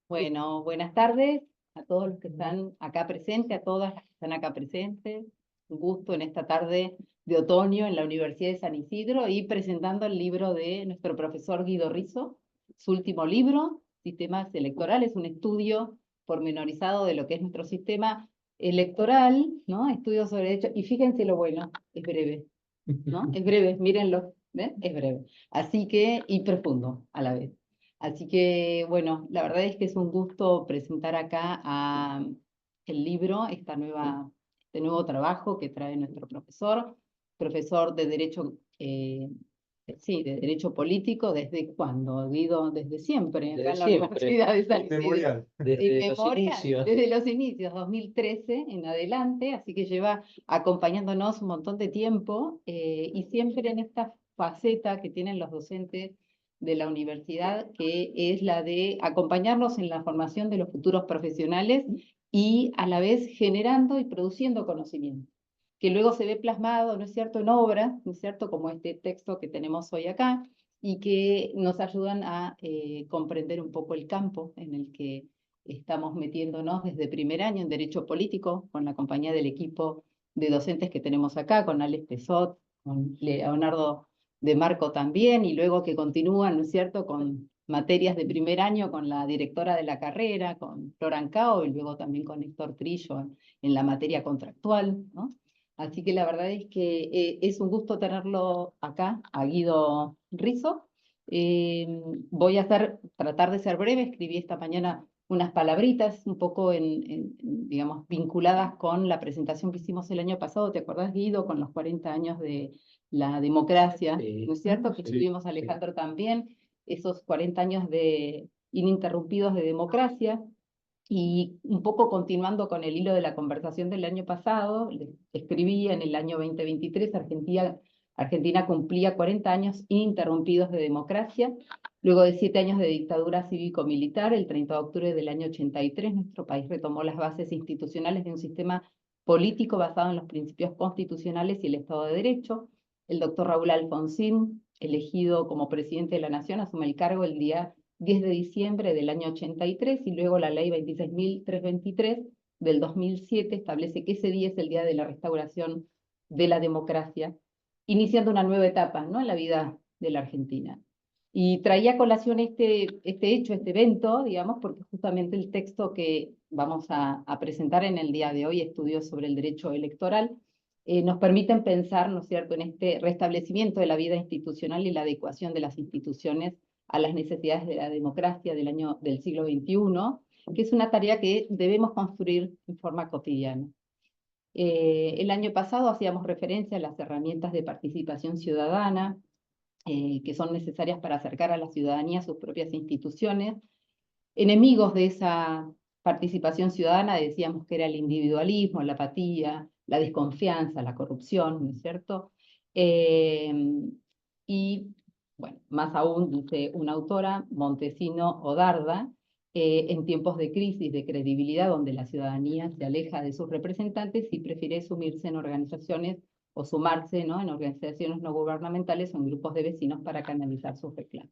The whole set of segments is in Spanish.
Bueno, buenas tardes a todos los que están acá presentes, a todas las que están acá presentes. Un gusto en esta tarde de otoño en la Universidad de San Isidro y presentando el libro de nuestro profesor Guido Rizzo, su último libro, Sistemas Electorales, un estudio pormenorizado de lo que es nuestro sistema electoral, ¿no? Estudios sobre derecho. Y fíjense lo bueno, es breve, ¿no? Es breve, mírenlo, ¿ven? Es breve. Así que, y profundo a la vez. Así que, bueno, la verdad es que es un gusto presentar acá el libro, este nuevo trabajo que trae nuestro profesor de Derecho, sí, de Derecho Político, ¿desde cuándo, Guido? Desde siempre, acá Desde en la siempre, Universidad de San Isidro. Memorial. desde los inicios. Desde los inicios, 2013 en adelante, así que lleva acompañándonos un montón de tiempo y siempre en esta faceta que tienen los docentes de la universidad, que es la de acompañarnos en la formación de los futuros profesionales y a la vez generando y produciendo conocimiento, que luego se ve plasmado, ¿no es cierto?, en obras, ¿no es cierto?, como este texto que tenemos hoy acá, y que nos ayudan a comprender un poco el campo en el que estamos metiéndonos desde primer año en Derecho Político, con la compañía del equipo de docentes que tenemos acá, con Alex Pesot, con Leonardo de Marco también, y luego que continúan, ¿no es cierto?, con materias de primer año, con la directora de la carrera, con Flor Cao, y luego también con Héctor Trillo en la materia contractual, ¿no? Así que la verdad es que es un gusto tenerlo acá, a Guido Rizzo. Voy a tratar de ser breve, escribí esta mañana unas palabritas un poco digamos, vinculadas con la presentación que hicimos el año pasado, ¿te acordás, Guido? Con los 40 años de la democracia, Sí. ¿no es cierto? Que Sí. estuvimos, Alejandro, también, esos 40 años ininterrumpidos de democracia. Y un poco continuando con el hilo de la conversación del año pasado, escribí en el año 2023, Argentina cumplía 40 años ininterrumpidos de democracia. Luego de 7 años de dictadura cívico-militar, el 30 de octubre del año 83, nuestro país retomó las bases institucionales de un sistema político basado en los principios constitucionales y el Estado de Derecho. El doctor Raúl Alfonsín, elegido como presidente de la Nación, asume el cargo el día 10 de diciembre del año 83 y luego la ley 26.323 del 2007 establece que ese día es el día de la restauración de la democracia, iniciando una nueva etapa, ¿no?, en la vida de la Argentina. Y traía a colación este hecho, este evento, digamos, porque justamente el texto que vamos a presentar en el día de hoy, Estudios sobre el Derecho Electoral, nos permiten pensar, ¿no es cierto?, en este restablecimiento de la vida institucional y la adecuación de las instituciones a las necesidades de la democracia del siglo XXI, que es una tarea que debemos construir en forma cotidiana. El año pasado hacíamos referencia a las herramientas de participación ciudadana que son necesarias para acercar a la ciudadanía a sus propias instituciones. Enemigos de esa participación ciudadana decíamos que era el individualismo, la apatía, la desconfianza, la corrupción, ¿no es cierto? Y bueno, más aún, dice una autora, Montesino Odarda, en tiempos de crisis de credibilidad donde la ciudadanía se aleja de sus representantes y prefiere sumirse en organizaciones o sumarse, ¿no?, en organizaciones no gubernamentales o en grupos de vecinos para canalizar sus reclamos.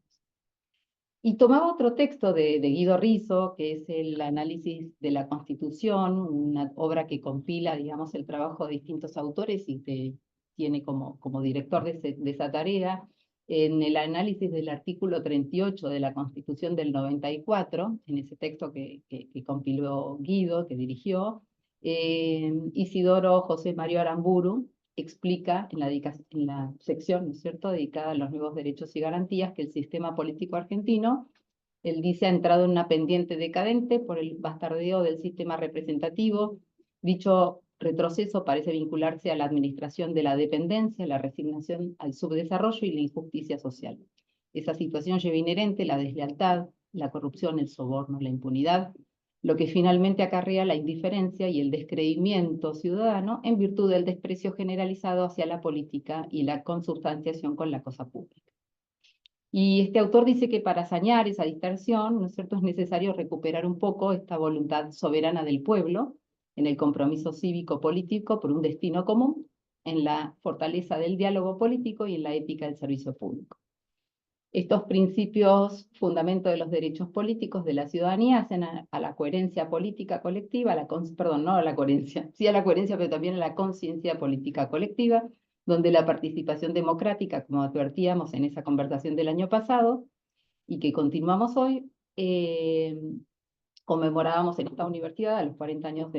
Y tomaba otro texto de Guido Rizzo, que es el análisis de la Constitución, una obra que compila, digamos, el trabajo de distintos autores y que tiene como director de esa tarea. En el análisis del artículo 38 de la Constitución del 94, en ese texto que compiló Guido, que dirigió, Isidoro José Mario Aramburu explica en la sección, ¿no es cierto?, dedicada a los nuevos derechos y garantías, que el sistema político argentino, él dice, ha entrado en una pendiente decadente por el bastardeo del sistema representativo. Dicho retroceso parece vincularse a la administración de la dependencia, la resignación al subdesarrollo y la injusticia social. Esa situación lleva inherente la deslealtad, la corrupción, el soborno, la impunidad, lo que finalmente acarrea la indiferencia y el descreimiento ciudadano en virtud del desprecio generalizado hacia la política y la consubstanciación con la cosa pública. Y este autor dice que para sanear esa distorsión, ¿no es cierto?, es necesario recuperar un poco esta voluntad soberana del pueblo en el compromiso cívico-político por un destino común, en la fortaleza del diálogo político y en la ética del servicio público. Estos principios, fundamento de los derechos políticos de la ciudadanía, hacen a la coherencia política colectiva, perdón, no a la coherencia, sí a la coherencia, pero también a la conciencia política colectiva, donde la participación democrática, como advertíamos en esa conversación del año pasado, y que continuamos hoy, conmemorábamos en esta universidad a los 40 años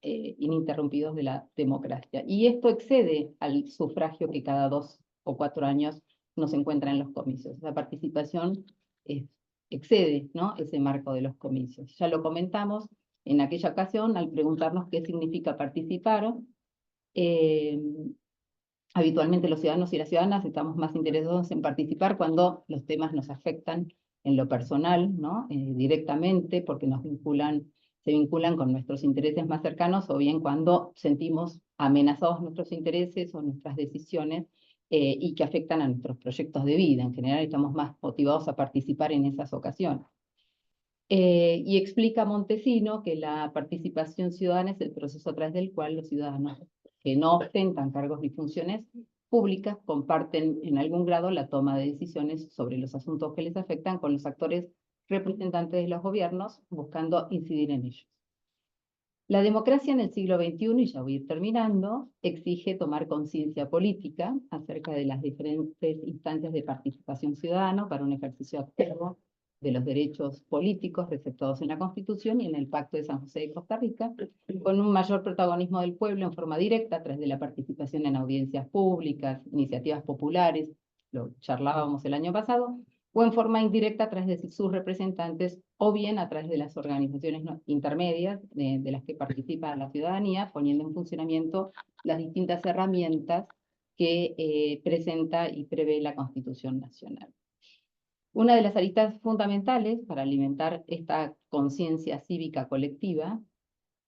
ininterrumpidos de la democracia. Y esto excede al sufragio que cada 2 o 4 años nos encuentra en los comicios. La participación excede, ¿no?, ese marco de los comicios. Ya lo comentamos en aquella ocasión al preguntarnos qué significa participar. Habitualmente los ciudadanos y las ciudadanas estamos más interesados en participar cuando los temas nos afectan en lo personal, ¿no? Directamente, porque se vinculan con nuestros intereses más cercanos, o bien cuando sentimos amenazados nuestros intereses o nuestras decisiones y que afectan a nuestros proyectos de vida. En general estamos más motivados a participar en esas ocasiones. Y explica Montesino que la participación ciudadana es el proceso a través del cual los ciudadanos que no ostentan cargos ni funciones públicas comparten en algún grado la toma de decisiones sobre los asuntos que les afectan con los actores representantes de los gobiernos, buscando incidir en ellos. La democracia en el siglo XXI, y ya voy a ir terminando, exige tomar conciencia política acerca de las diferentes instancias de participación ciudadana para un ejercicio activo de los derechos políticos receptados en la Constitución y en el Pacto de San José de Costa Rica, con un mayor protagonismo del pueblo en forma directa a través de la participación en audiencias públicas, iniciativas populares, lo charlábamos el año pasado, o en forma indirecta a través de sus representantes, o bien a través de las organizaciones intermedias de las que participa la ciudadanía, poniendo en funcionamiento las distintas herramientas que presenta y prevé la Constitución Nacional. Una de las aristas fundamentales para alimentar esta conciencia cívica colectiva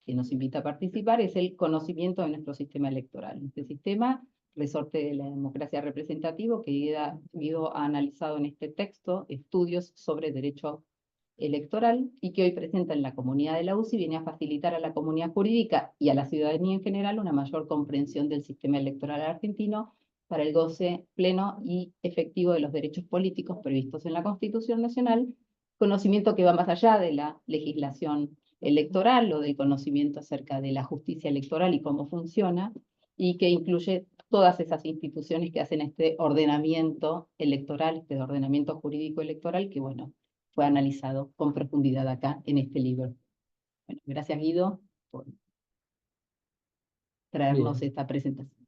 que nos invita a participar es el conocimiento de nuestro sistema electoral. Este sistema, resorte de la democracia representativa, que Guido ha analizado en este texto estudios sobre derecho electoral y que hoy presenta en la comunidad de la UCI, viene a facilitar a la comunidad jurídica y a la ciudadanía en general una mayor comprensión del sistema electoral argentino para el goce pleno y efectivo de los derechos políticos previstos en la Constitución Nacional, conocimiento que va más allá de la legislación electoral o del conocimiento acerca de la justicia electoral y cómo funciona, y que incluye todas esas instituciones que hacen este ordenamiento electoral, este ordenamiento jurídico electoral, que bueno, fue analizado con profundidad acá en este libro. Bueno, gracias Guido por traernos Bien. esta presentación.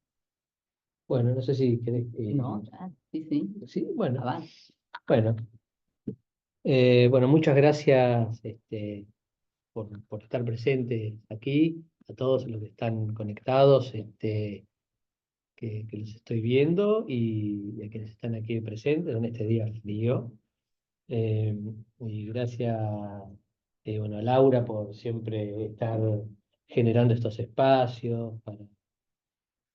Bueno, no sé si querés. No, sí, sí, Sí, bueno. avanza. Bueno, bueno, muchas gracias por estar presentes aquí, a todos los que están conectados, que los estoy viendo y a quienes están aquí presentes en este día frío. Y gracias, bueno, a Laura por siempre estar generando estos espacios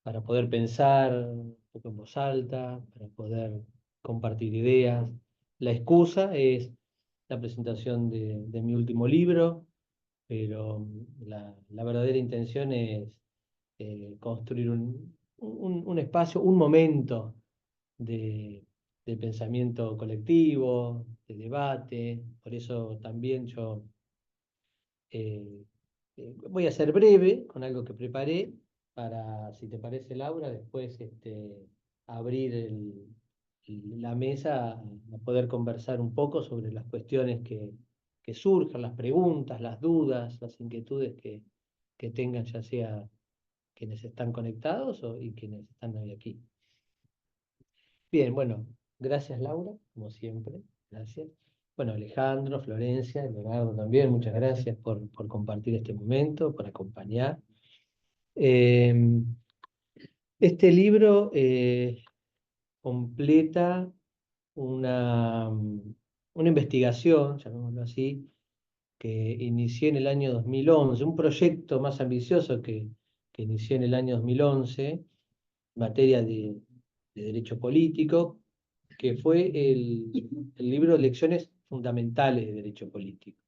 para poder pensar un poco en voz alta, para poder compartir ideas. La excusa es la presentación de mi último libro, pero la verdadera intención es construir un espacio, un momento de, de pensamiento colectivo, de debate. Por eso también yo eh, voy a ser breve con algo que preparé para, si te parece, Laura, después abrir la mesa a poder conversar un poco sobre las cuestiones que surjan, las preguntas, las dudas, las inquietudes que tengan, ya sea quienes están conectados y quienes están hoy aquí. Bien, bueno, gracias Laura, como siempre, gracias. Bueno, Alejandro, Florencia, Leonardo también, muchas gracias por compartir este momento, por acompañar. Eh, este libro completa una investigación, llamémoslo así, que inicié en el año 2011, un proyecto más ambicioso que inicié en el año 2011, en materia de derecho político, que fue el libro Lecciones Fundamentales de Derecho Político.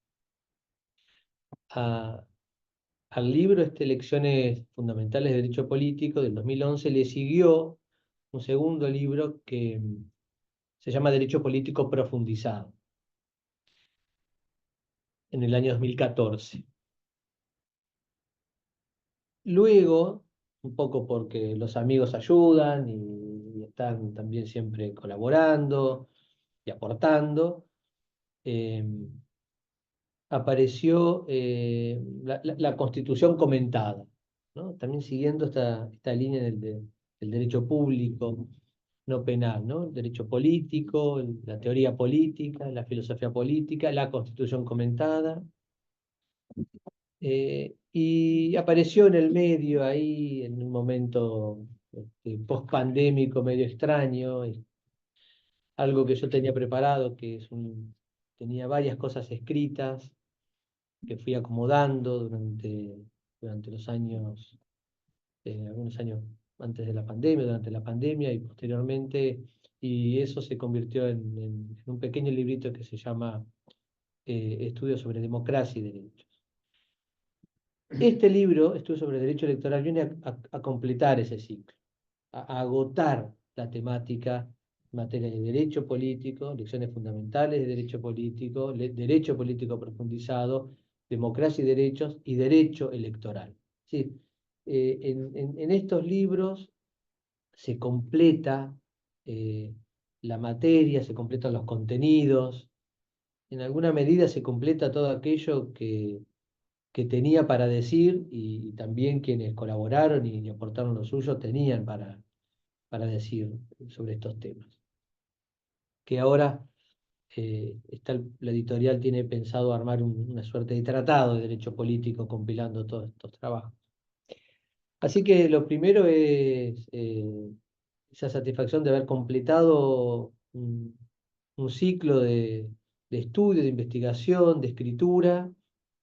Al libro Lecciones Fundamentales de Derecho Político del 2011 le siguió un segundo libro se llama Derecho Político Profundizado, en el año 2014. Luego, un poco porque los amigos ayudan y están también siempre colaborando y aportando, eh, apareció la Constitución comentada, ¿no? También siguiendo esta línea del derecho público, no penal, ¿no? El derecho político, la teoría política, la filosofía política, la Constitución comentada. Y apareció en el medio ahí, en un momento post-pandémico medio extraño, algo que yo tenía preparado, tenía varias cosas escritas que fui acomodando durante los años, algunos años antes de la pandemia, durante la pandemia y posteriormente, y eso se convirtió en un pequeño librito que se llama Estudios sobre Democracia y Derecho. Este libro, Estudios sobre Derecho Electoral, viene a completar ese ciclo, a agotar la temática en materia de derecho político, lecciones fundamentales de derecho político profundizado, democracia y derechos y derecho electoral. Sí, en estos libros se completa la materia, se completan los contenidos, en alguna medida se completa todo aquello que tenía para decir y también quienes colaboraron y aportaron lo suyo tenían para decir sobre estos temas. Que ahora la editorial tiene pensado armar una suerte de tratado de derecho político compilando todos estos trabajos. Así que lo primero es esa satisfacción de haber completado un ciclo de estudio, de investigación, de escritura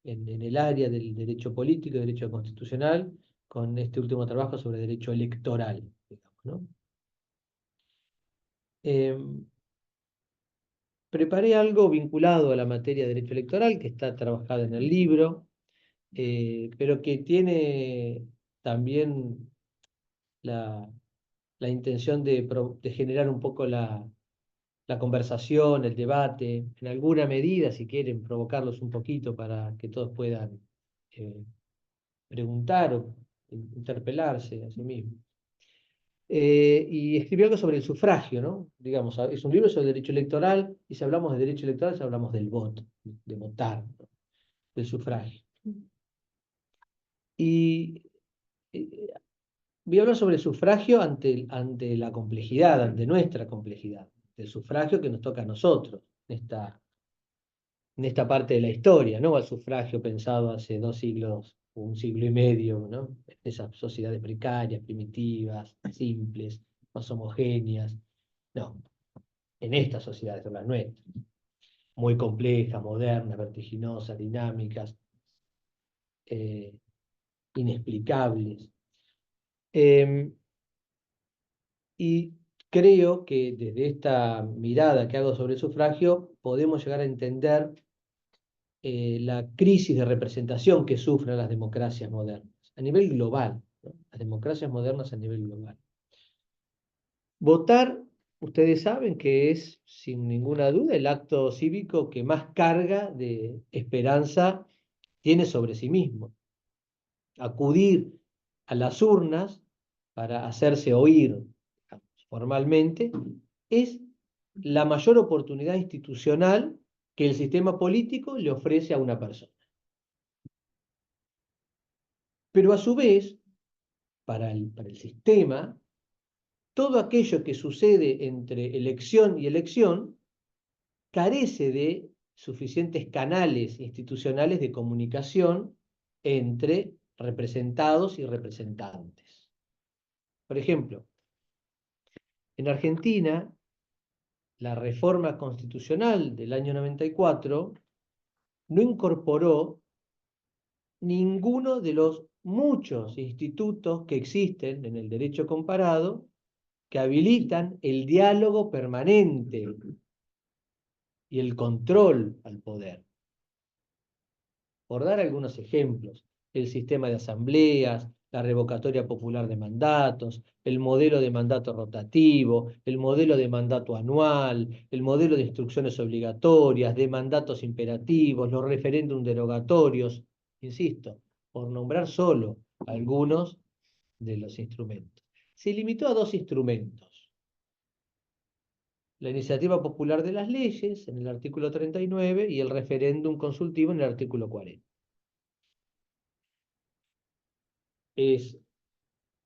en el área del derecho político y derecho constitucional, con este último trabajo sobre derecho electoral, digamos, ¿no? Preparé algo vinculado a la materia de derecho electoral, que está trabajada en el libro, pero que tiene también la intención de generar un poco la conversación, el debate, en alguna medida, si quieren, provocarlos un poquito para que todos puedan eh, preguntar o interpelarse a sí mismos. Y escribí algo sobre el sufragio, ¿no? Digamos, es un libro sobre derecho electoral, y si hablamos de derecho electoral, si hablamos del voto, de votar, ¿no? Del sufragio. Y eh, voy a hablar sobre el sufragio ante la complejidad, ante nuestra complejidad, el sufragio que nos toca a nosotros en esta parte de la historia, no al sufragio pensado hace 2 siglos, o un siglo y medio, ¿no? Esas sociedades precarias, primitivas, simples, más homogéneas. No, en estas sociedades son las nuestras, muy complejas, modernas, vertiginosas, dinámicas, eh, inexplicables. Eh, y creo que desde esta mirada que hago sobre el sufragio podemos llegar a entender la crisis de representación que sufren las democracias modernas, a nivel global, ¿no? Las democracias modernas a nivel global. Votar, ustedes saben que es, sin ninguna duda, el acto cívico que más carga de esperanza tiene sobre sí mismo. Acudir a las urnas para hacerse oír formalmente es la mayor oportunidad institucional que el sistema político le ofrece a una persona. Pero a su vez, para el sistema, todo aquello que sucede entre elección y elección carece de suficientes canales institucionales de comunicación entre representados y representantes. Por ejemplo, en Argentina, la reforma constitucional del año 94 no incorporó ninguno de los muchos institutos que existen en el derecho comparado que habilitan el diálogo permanente y el control al poder. Por dar algunos ejemplos, el sistema de asambleas, la revocatoria popular de mandatos, el modelo de mandato rotativo, el modelo de mandato anual, el modelo de instrucciones obligatorias, de mandatos imperativos, los referéndum derogatorios, insisto, por nombrar solo algunos de los instrumentos. Se limitó a dos instrumentos: la iniciativa popular de las leyes, en el artículo 39, y el referéndum consultivo en el artículo 40. Es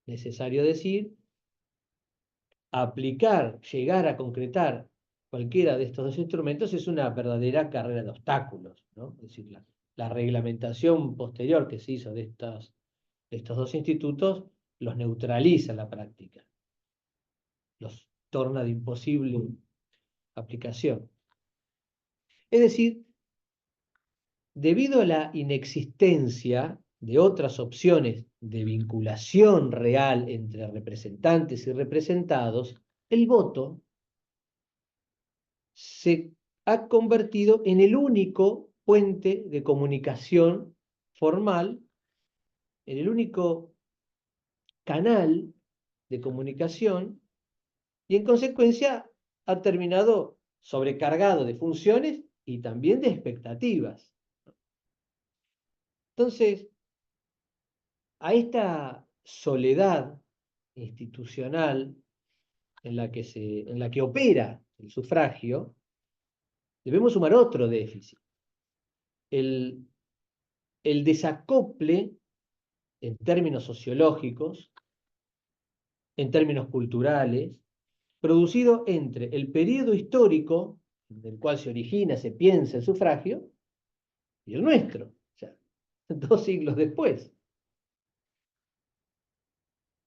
necesario decir, aplicar, llegar a concretar cualquiera de estos dos instrumentos es una verdadera carrera de obstáculos, ¿no? Es decir, la reglamentación posterior que se hizo de estos dos institutos los neutraliza en la práctica, los torna de imposible aplicación. Es decir, debido a la inexistencia de otras opciones de vinculación real entre representantes y representados, el voto se ha convertido en el único puente de comunicación formal, en el único canal de comunicación, y en consecuencia ha terminado sobrecargado de funciones y también de expectativas. Entonces, a esta soledad institucional en la que opera el sufragio, debemos sumar otro déficit: el, el desacople en términos sociológicos, en términos culturales, producido entre el periodo histórico del cual se origina, se piensa el sufragio, y el nuestro, o sea, 2 siglos después.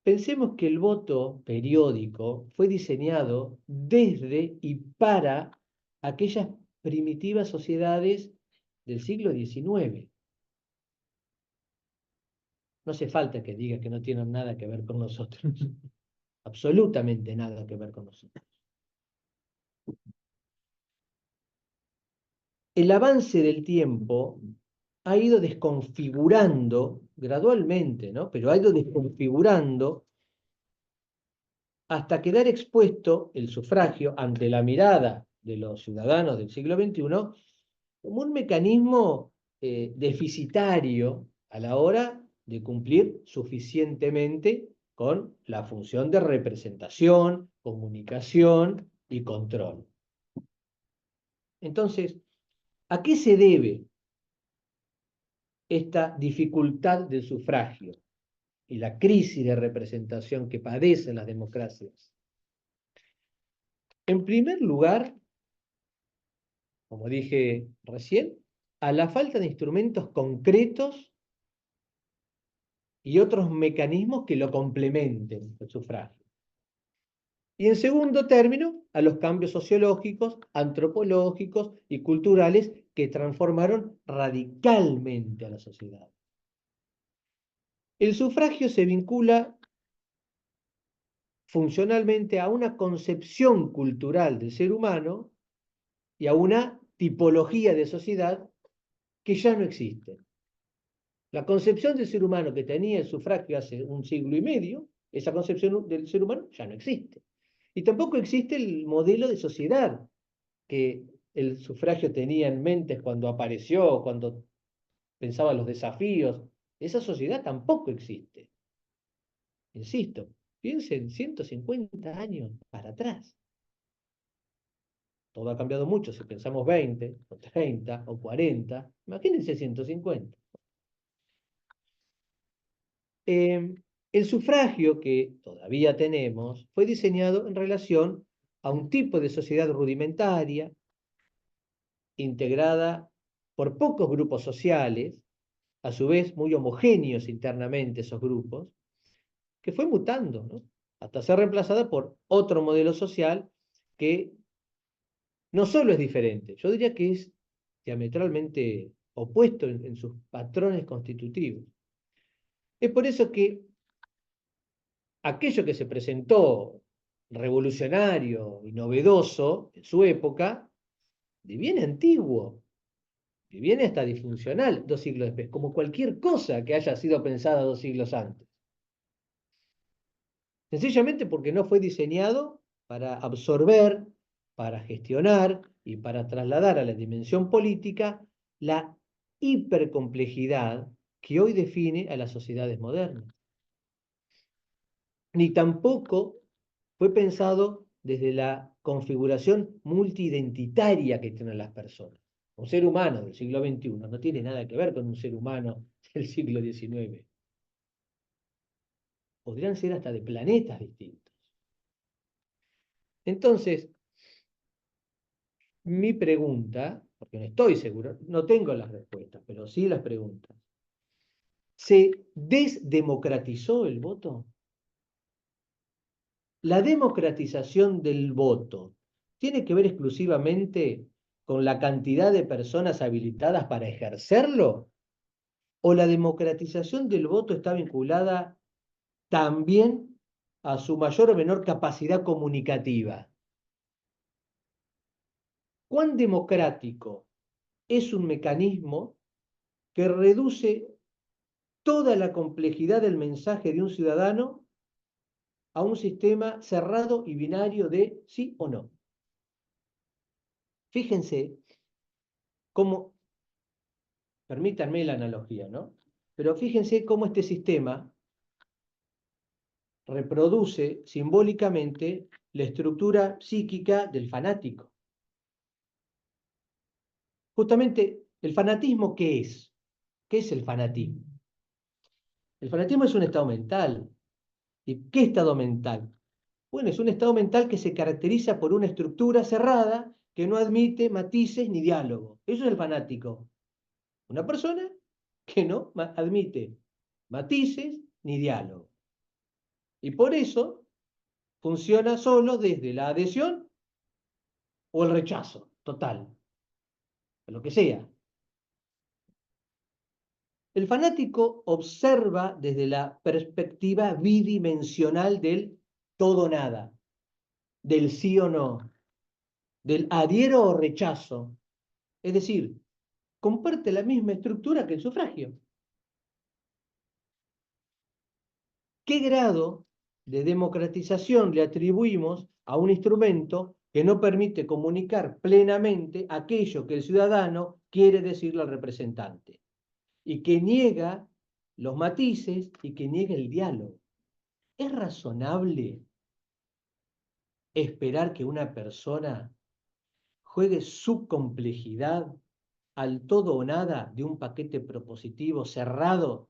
Pensemos que el voto periódico fue diseñado desde y para aquellas primitivas sociedades del siglo XIX. No hace falta que diga que no tienen nada que ver con nosotros. Absolutamente nada que ver con nosotros. El avance del tiempo ha ido desconfigurando gradualmente, ¿no? Pero ha ido desconfigurando hasta quedar expuesto el sufragio ante la mirada de los ciudadanos del siglo XXI como un mecanismo deficitario a la hora de cumplir suficientemente con la función de representación, comunicación y control. Entonces, ¿a qué se debe esta dificultad del sufragio y la crisis de representación que padecen las democracias? En primer lugar, como dije recién, a la falta de instrumentos concretos y otros mecanismos que lo complementen, el sufragio. Y en segundo término, a los cambios sociológicos, antropológicos y culturales que transformaron radicalmente a la sociedad. El sufragio se vincula funcionalmente a una concepción cultural del ser humano y a una tipología de sociedad que ya no existe. La concepción del ser humano que tenía el sufragio hace 1 siglo y medio, esa concepción del ser humano ya no existe. Y tampoco existe el modelo de sociedad que el sufragio tenía en mente cuando apareció, cuando pensaba los desafíos. Esa sociedad tampoco existe. Insisto, piensen 150 años para atrás. Todo ha cambiado mucho. Si pensamos 20, o 30, o 40, imagínense 150. El sufragio que todavía tenemos fue diseñado en relación a un tipo de sociedad rudimentaria, integrada por pocos grupos sociales, a su vez muy homogéneos internamente esos grupos, que fue mutando, ¿no? Hasta ser reemplazada por otro modelo social que no solo es diferente, yo diría que es diametralmente opuesto en sus patrones constitutivos. Es por eso que aquello que se presentó revolucionario y novedoso en su época, deviene antiguo, deviene hasta disfuncional 2 siglos después, como cualquier cosa que haya sido pensada 2 siglos antes. Sencillamente porque no fue diseñado para absorber, para gestionar y para trasladar a la dimensión política la hipercomplejidad que hoy define a las sociedades modernas. Ni tampoco fue pensado desde la configuración multiidentitaria que tienen las personas. Un ser humano del siglo XXI no tiene nada que ver con un ser humano del siglo XIX. Podrían ser hasta de planetas distintos. Entonces, mi pregunta, porque no estoy seguro, no tengo las respuestas, pero sí las preguntas. ¿Se desdemocratizó el voto? ¿La democratización del voto tiene que ver exclusivamente con la cantidad de personas habilitadas para ejercerlo? ¿O la democratización del voto está vinculada también a su mayor o menor capacidad comunicativa? ¿Cuán democrático es un mecanismo que reduce toda la complejidad del mensaje de un ciudadano a un sistema cerrado y binario de sí o no? Fíjense cómo, permítanme la analogía, ¿no? Pero fíjense cómo este sistema reproduce simbólicamente la estructura psíquica del fanático. Justamente, ¿el fanatismo qué es? ¿Qué es el fanatismo? El fanatismo es un estado mental. ¿Y qué estado mental? Bueno, es un estado mental que se caracteriza por una estructura cerrada que no admite matices ni diálogo. Eso es el fanático. Una persona que no admite matices ni diálogo. Y por eso funciona solo desde la adhesión o el rechazo total, lo que sea. El fanático observa desde la perspectiva bidimensional del todo o nada, del sí o no, del adhiero o rechazo. Es decir, comparte la misma estructura que el sufragio. ¿Qué grado de democratización le atribuimos a un instrumento que no permite comunicar plenamente aquello que el ciudadano quiere decirle al representante y que niega los matices y que niega el diálogo? ¿Es razonable esperar que una persona juegue su complejidad al todo o nada de un paquete propositivo cerrado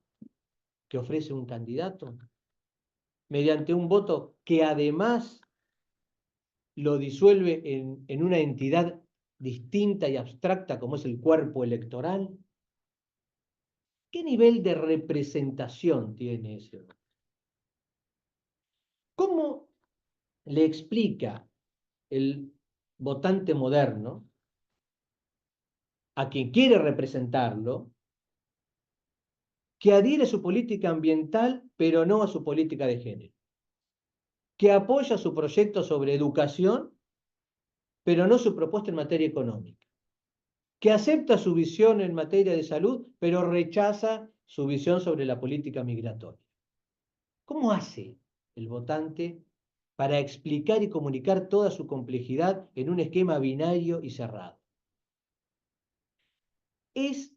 que ofrece un candidato, mediante un voto que además lo disuelve en una entidad distinta y abstracta como es el cuerpo electoral? ¿Qué nivel de representación tiene ese voto? ¿Cómo le explica el votante moderno a quien quiere representarlo que adhiere a su política ambiental pero no a su política de género, que apoya su proyecto sobre educación pero no su propuesta en materia económica, que acepta su visión en materia de salud pero rechaza su visión sobre la política migratoria? ¿Cómo hace el votante para explicar y comunicar toda su complejidad en un esquema binario y cerrado? ¿Es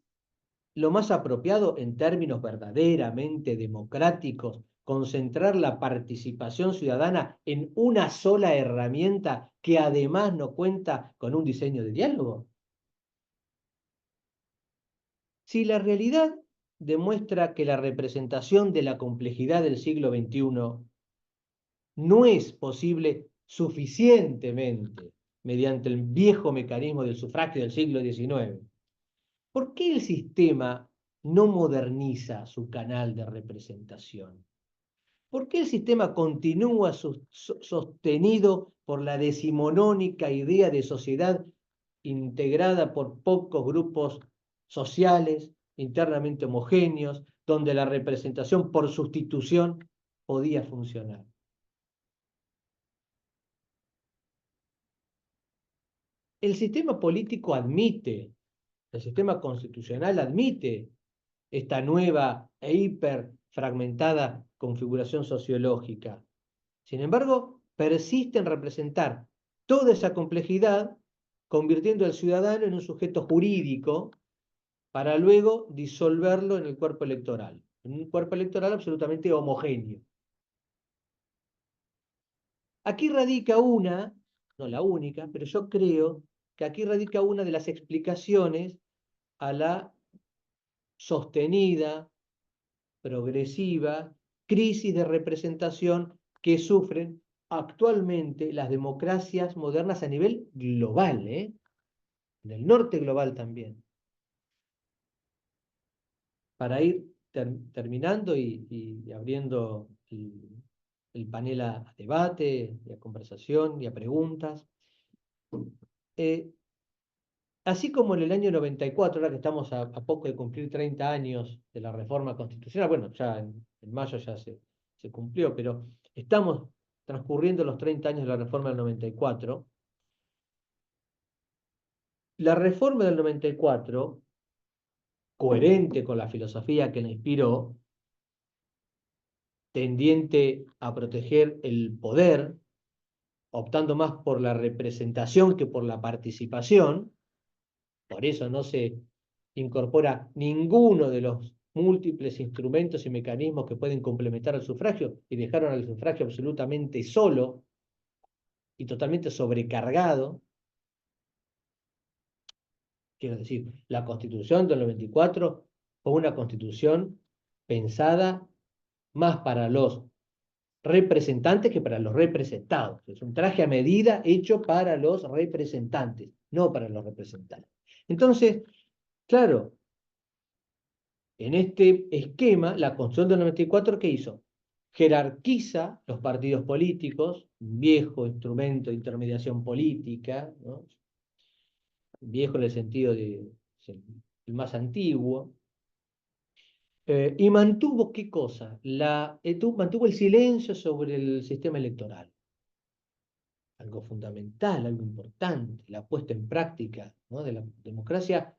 lo más apropiado en términos verdaderamente democráticos concentrar la participación ciudadana en una sola herramienta que además no cuenta con un diseño de diálogo? Si la realidad demuestra que la representación de la complejidad del siglo XXI no es posible suficientemente mediante el viejo mecanismo del sufragio del siglo XIX, ¿por qué el sistema no moderniza su canal de representación? ¿Por qué el sistema continúa sostenido por la decimonónica idea de sociedad integrada por pocos grupos sociales internamente homogéneos, donde la representación por sustitución podía funcionar? El sistema político admite, el sistema constitucional admite esta nueva e hiper fragmentada configuración sociológica. Sin embargo, persiste en representar toda esa complejidad, convirtiendo al ciudadano en un sujeto jurídico para luego disolverlo en el cuerpo electoral, en un cuerpo electoral absolutamente homogéneo. Aquí radica una, no la única, pero yo creo que aquí radica una de las explicaciones a la sostenida, progresiva, crisis de representación que sufren actualmente las democracias modernas a nivel global, en el norte global también. Para ir terminando y abriendo el panel a debate, y a conversación y a preguntas. Así como en el año 94, ahora que estamos a poco de cumplir 30 años de la reforma constitucional, bueno, ya en mayo ya se cumplió, pero estamos transcurriendo los 30 años de la reforma del 94. La reforma del 94, coherente con la filosofía que la inspiró, tendiente a proteger el poder, optando más por la representación que por la participación, por eso no se incorpora ninguno de los múltiples instrumentos y mecanismos que pueden complementar al sufragio y dejaron al sufragio absolutamente solo y totalmente sobrecargado. Quiero decir, la Constitución del 94 fue una constitución pensada más para los representantes que para los representados. Es un traje a medida hecho para los representantes, no para los representantes. Entonces, claro, en este esquema, la Constitución del 94, ¿qué hizo? Jerarquiza los partidos políticos, un viejo instrumento de intermediación política, ¿no? Viejo en el sentido de el más antiguo, y mantuvo ¿qué cosa? Mantuvo el silencio sobre el sistema electoral. Algo fundamental, algo importante, la puesta en práctica, ¿no?, de la democracia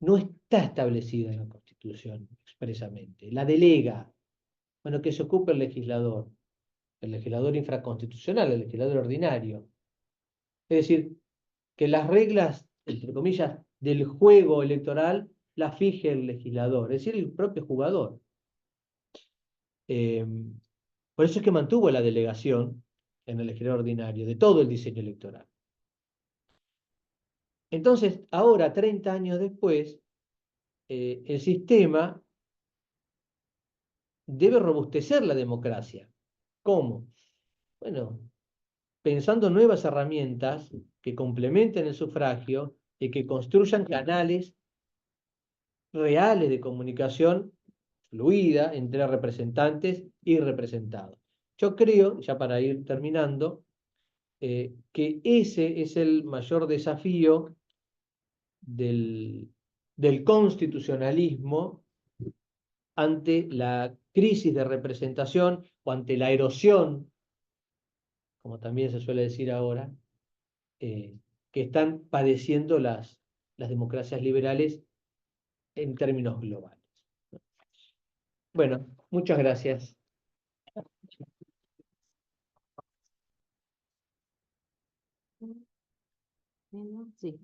no está establecida en la Constitución expresamente. La delega, bueno, que se ocupe el legislador infraconstitucional, el legislador ordinario. Es decir, que las reglas, entre comillas, del juego electoral las fije el legislador, es decir, el propio jugador. Eh, por eso es que mantuvo la delegación en el legislador ordinario de todo el diseño electoral. Entonces, ahora, 30 años después, el sistema debe robustecer la democracia. ¿Cómo? Bueno, pensando nuevas herramientas que complementen el sufragio y que construyan canales reales de comunicación fluida entre representantes y representados. Yo creo, ya para ir terminando, que ese es el mayor desafío del constitucionalismo ante la crisis de representación o ante la erosión, como también se suele decir ahora, que están padeciendo las democracias liberales en términos globales. Bueno, muchas gracias. Sí.